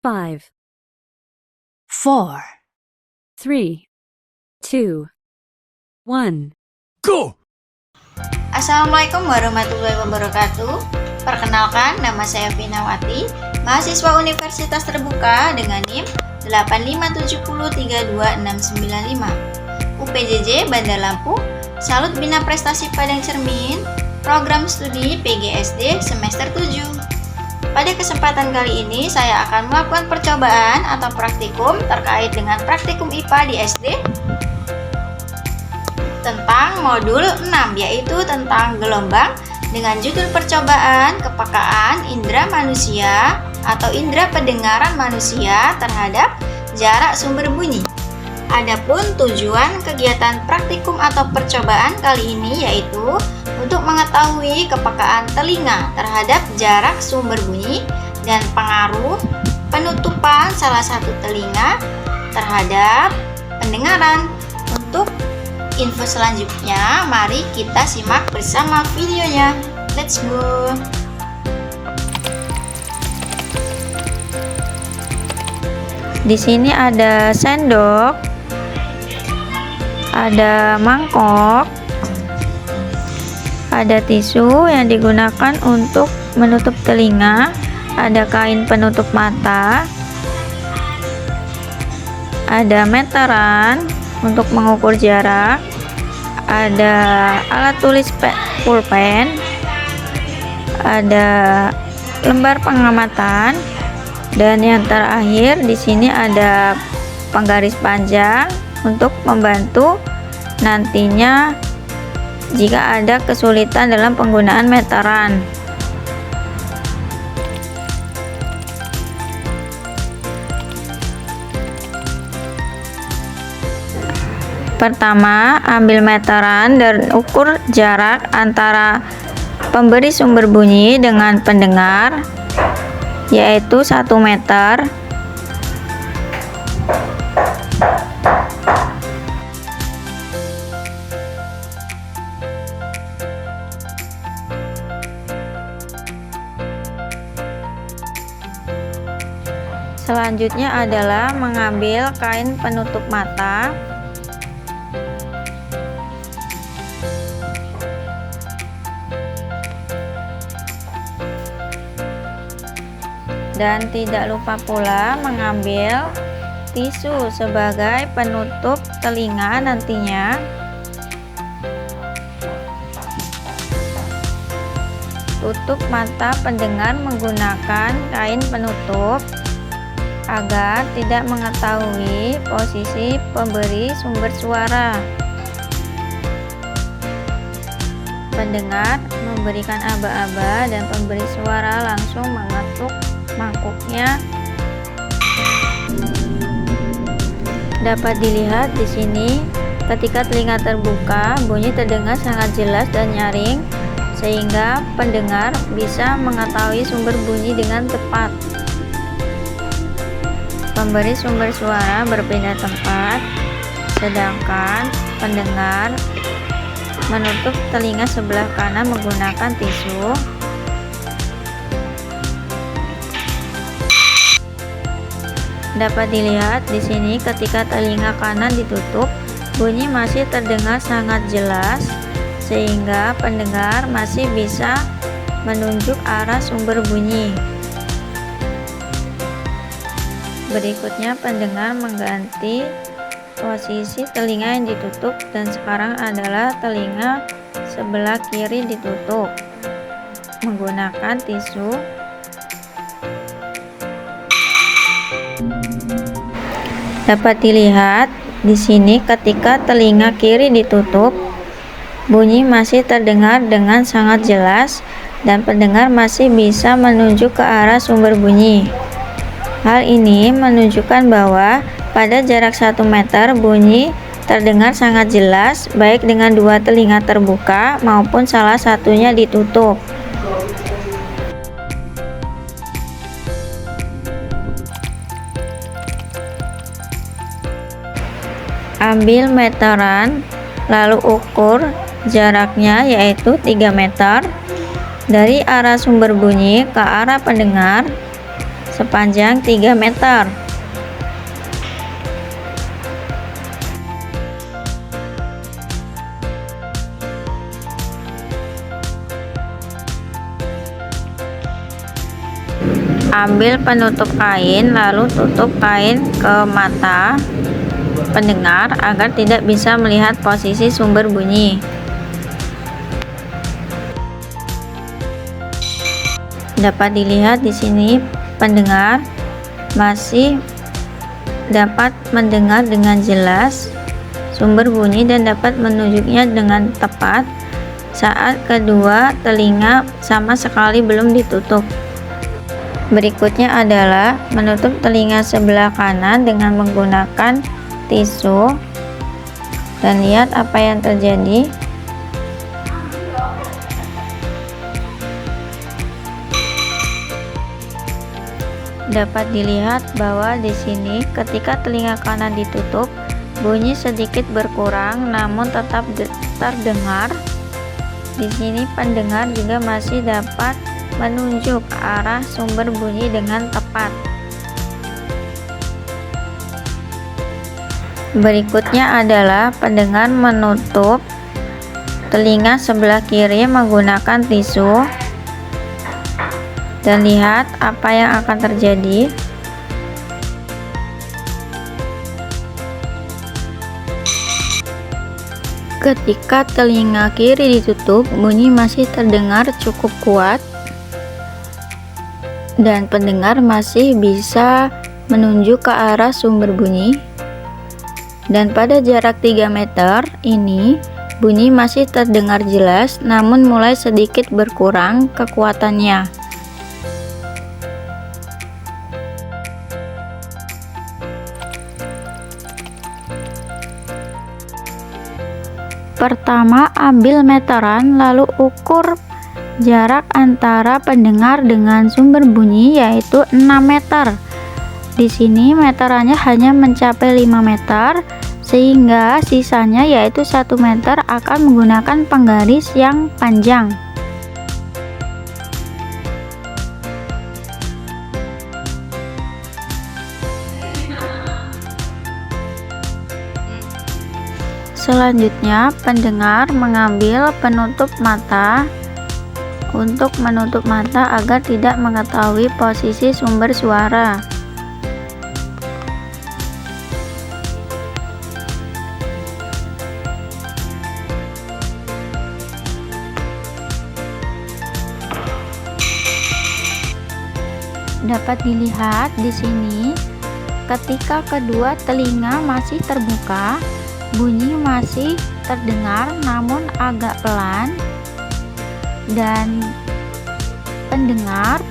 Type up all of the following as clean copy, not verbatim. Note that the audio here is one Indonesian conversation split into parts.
5, 4, 3, 2, 1. Go! Assalamualaikum warahmatullahi wabarakatuh. Perkenalkan, nama saya Vinawati, mahasiswa Universitas Terbuka dengan NIM 857032695, UPJJ Bandar Lampung, Salut Bina Prestasi Padang Cermin, Program Studi PGSD semester 7. Pada kesempatan kali ini saya akan melakukan percobaan atau praktikum terkait dengan praktikum IPA di SD tentang modul 6, yaitu tentang gelombang, dengan judul percobaan kepekaan indera manusia atau indera pendengaran manusia terhadap jarak sumber bunyi. Adapun tujuan kegiatan praktikum atau percobaan kali ini yaitu untuk mengetahui kepekaan telinga terhadap jarak sumber bunyi dan pengaruh penutupan salah satu telinga terhadap pendengaran. Untuk info selanjutnya, mari kita simak bersama videonya. Let's go! Di sini ada sendok, ada mangkok, ada tisu yang digunakan untuk menutup telinga, ada kain penutup mata, ada meteran untuk mengukur jarak, ada alat tulis pulpen, ada lembar pengamatan, dan yang terakhir di sini ada penggaris panjang untuk membantu nantinya jika ada kesulitan dalam penggunaan meteran. Pertama, ambil meteran dan ukur jarak antara pemberi sumber bunyi dengan pendengar, yaitu 1 meter. Selanjutnya adalah mengambil kain penutup mata dan tidak lupa pula mengambil tisu sebagai penutup telinga nantinya. Tutup mata pendengar menggunakan kain penutup agar tidak mengetahui posisi pemberi sumber suara. Pendengar memberikan aba-aba dan pemberi suara langsung mengetuk mangkuknya. Dapat dilihat di sini, ketika telinga terbuka, bunyi terdengar sangat jelas dan nyaring, sehingga pendengar bisa mengetahui sumber bunyi dengan tepat. Pemberi sumber suara berpindah tempat, sedangkan pendengar menutup telinga sebelah kanan menggunakan tisu. Dapat dilihat di sini ketika telinga kanan ditutup, bunyi masih terdengar sangat jelas, sehingga pendengar masih bisa menunjuk arah sumber bunyi. Berikutnya pendengar mengganti posisi telinga yang ditutup, dan sekarang adalah telinga sebelah kiri ditutup menggunakan tisu. Dapat dilihat di sini ketika telinga kiri ditutup, bunyi masih terdengar dengan sangat jelas dan pendengar masih bisa menunjuk ke arah sumber bunyi. Hal ini menunjukkan bahwa pada jarak 1 meter bunyi terdengar sangat jelas baik dengan dua telinga terbuka maupun salah satunya ditutup. Ambil meteran lalu ukur jaraknya, yaitu 3 meter dari arah sumber bunyi ke arah pendengar, sepanjang 3 meter. Ambil penutup kain, lalu tutup kain ke mata pendengar agar tidak bisa melihat posisi sumber bunyi. Dapat dilihat di sini pendengar masih dapat mendengar dengan jelas sumber bunyi dan dapat menunjuknya dengan tepat saat kedua telinga sama sekali belum ditutup. Berikutnya adalah menutup telinga sebelah kanan dengan menggunakan tisu dan lihat apa yang terjadi. Dapat dilihat bahwa di sini ketika telinga kanan ditutup, bunyi sedikit berkurang namun tetap terdengar. Di sini pendengar juga masih dapat menunjuk arah sumber bunyi dengan tepat. Berikutnya adalah pendengar menutup telinga sebelah kiri menggunakan tisu dan lihat apa yang akan terjadi. Ketika telinga kiri ditutup, bunyi masih terdengar cukup kuat dan pendengar masih bisa menunjuk ke arah sumber bunyi. Dan pada jarak 3 meter ini bunyi masih terdengar jelas namun mulai sedikit berkurang kekuatannya. Pertama, ambil meteran lalu ukur jarak antara pendengar dengan sumber bunyi yaitu 6 meter. Di sini meterannya hanya mencapai 5 meter sehingga sisanya yaitu 1 meter akan menggunakan penggaris yang panjang. Selanjutnya, pendengar mengambil penutup mata untuk menutup mata agar tidak mengetahui posisi sumber suara. Dapat dilihat di sini, ketika kedua telinga masih terbuka, bunyi masih terdengar namun agak pelan dan pendengar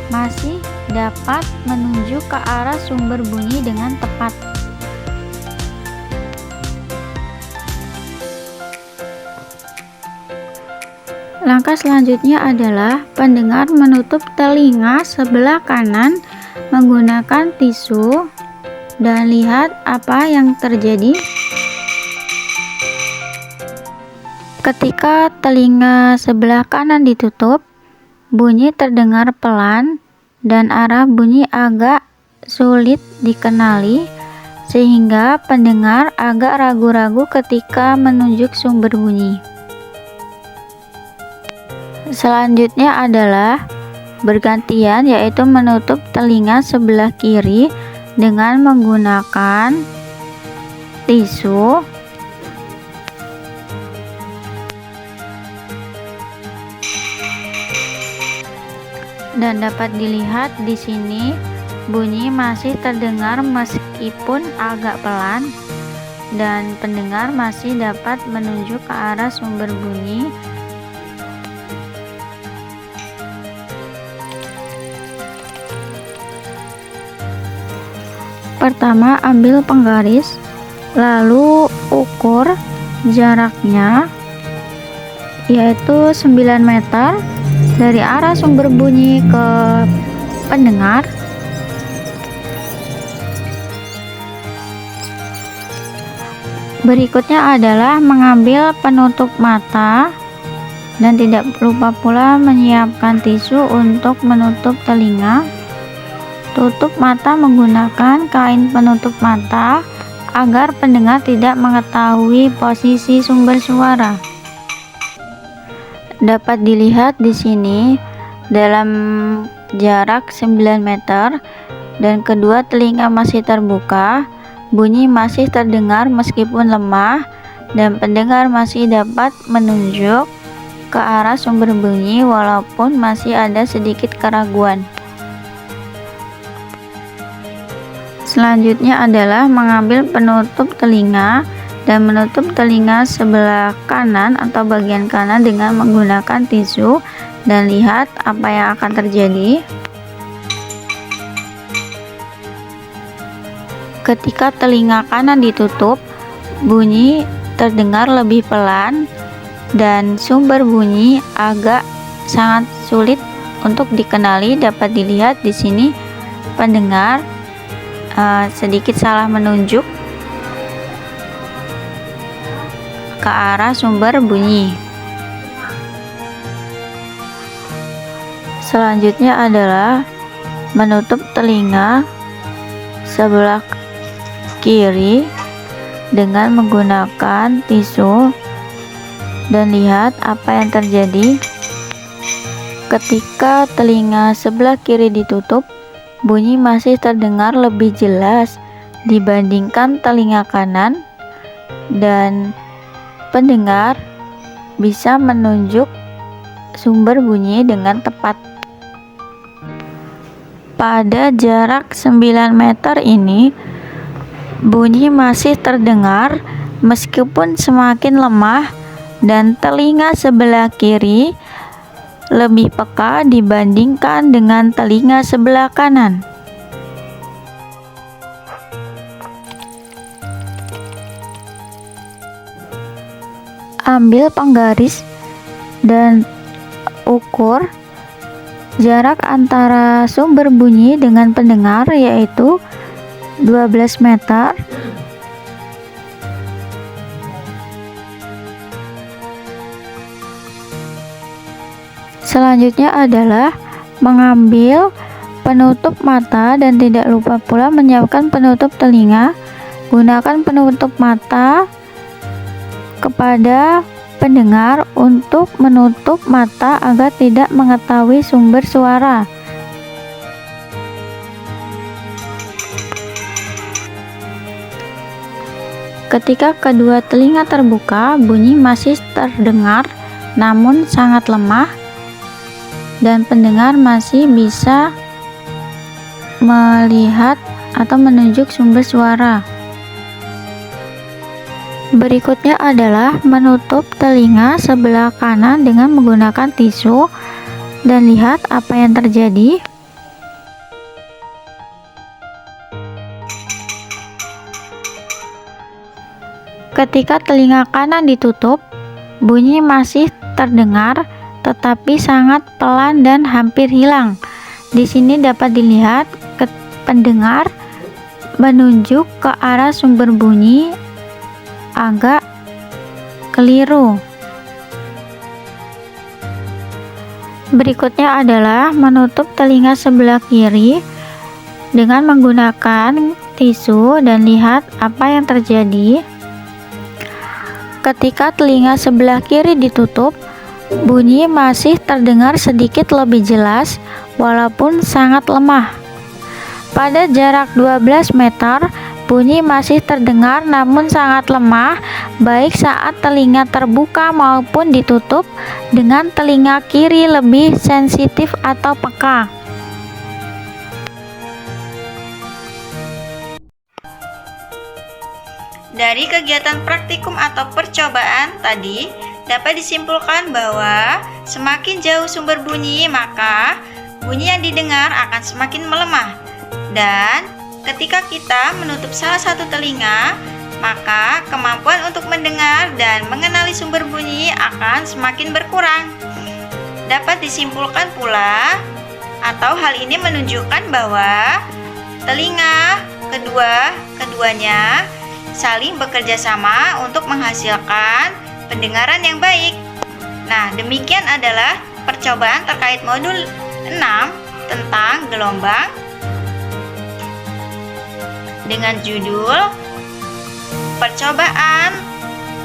masih dapat menunjuk ke arah sumber bunyi dengan tepat. Langkah selanjutnya adalah pendengar menutup telinga sebelah kanan menggunakan tisu dan lihat apa yang terjadi. Ketika telinga sebelah kanan ditutup, bunyi terdengar pelan dan arah bunyi agak sulit dikenali sehingga pendengar agak ragu-ragu ketika menunjuk sumber bunyi. Selanjutnya adalah bergantian yaitu menutup telinga sebelah kiri dengan menggunakan tisu dan dapat dilihat di sini bunyi masih terdengar meskipun agak pelan dan pendengar masih dapat menunjuk ke arah sumber bunyi. Pertama, ambil penggaris lalu ukur jaraknya yaitu 9 meter dari arah sumber bunyi ke pendengar. Berikutnya adalah mengambil penutup mata dan tidak lupa pula menyiapkan tisu untuk menutup telinga. Tutup mata menggunakan kain penutup mata agar pendengar tidak mengetahui posisi sumber suara. Dapat dilihat di sini dalam jarak 9 meter dan kedua telinga masih terbuka, bunyi masih terdengar meskipun lemah dan pendengar masih dapat menunjuk ke arah sumber bunyi walaupun masih ada sedikit keraguan. Selanjutnya adalah mengambil penutup telinga dan menutup telinga sebelah kanan atau bagian kanan dengan menggunakan tisu dan lihat apa yang akan terjadi. Ketika telinga kanan ditutup, bunyi terdengar lebih pelan dan sumber bunyi agak sangat sulit untuk dikenali. Dapat dilihat di sini pendengar sedikit salah menunjuk ke arah sumber bunyi. Selanjutnya adalah menutup telinga sebelah kiri dengan menggunakan tisu dan lihat apa yang terjadi. Ketika telinga sebelah kiri ditutup, bunyi masih terdengar lebih jelas dibandingkan telinga kanan dan pendengar bisa menunjuk sumber bunyi dengan tepat. Pada jarak 9 meter ini, bunyi masih terdengar meskipun semakin lemah dan telinga sebelah kiri lebih peka dibandingkan dengan telinga sebelah kanan. Ambil penggaris dan ukur jarak antara sumber bunyi dengan pendengar, yaitu 12 meter. Selanjutnya adalah mengambil penutup mata dan tidak lupa pula menyiapkan penutup telinga. Gunakan penutup mata kepada pendengar untuk menutup mata agar tidak mengetahui sumber suara. Ketika kedua telinga terbuka, bunyi masih terdengar namun sangat lemah dan pendengar masih bisa melihat atau menunjuk sumber suara. Berikutnya adalah menutup telinga sebelah kanan dengan menggunakan tisu dan lihat apa yang terjadi. Ketika telinga kanan ditutup, bunyi masih terdengar tetapi sangat pelan dan hampir hilang. Di sini dapat dilihat pendengar menunjuk ke arah sumber bunyi agak keliru. Berikutnya adalah menutup telinga sebelah kiri dengan menggunakan tisu dan lihat apa yang terjadi. Ketika telinga sebelah kiri ditutup, bunyi masih terdengar sedikit lebih jelas walaupun sangat lemah. Pada jarak 12 meter, bunyi masih terdengar namun sangat lemah baik saat telinga terbuka maupun ditutup, dengan telinga kiri lebih sensitif atau peka. Dari kegiatan praktikum atau percobaan tadi, dapat disimpulkan bahwa semakin jauh sumber bunyi, maka bunyi yang didengar akan semakin melemah. Dan ketika kita menutup salah satu telinga, maka kemampuan untuk mendengar dan mengenali sumber bunyi akan semakin berkurang. Dapat disimpulkan pula, atau hal ini menunjukkan bahwa telinga keduanya saling bekerja sama untuk menghasilkan pendengaran yang baik. Nah, demikian adalah percobaan terkait modul 6 tentang gelombang. dengan judul percobaan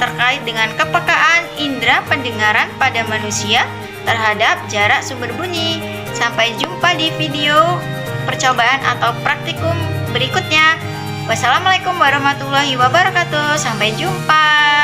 terkait dengan kepekaan indera pendengaran pada manusia terhadap jarak sumber bunyi. Sampai jumpa di video percobaan atau praktikum berikutnya. Wassalamualaikum warahmatullahi wabarakatuh. Sampai jumpa.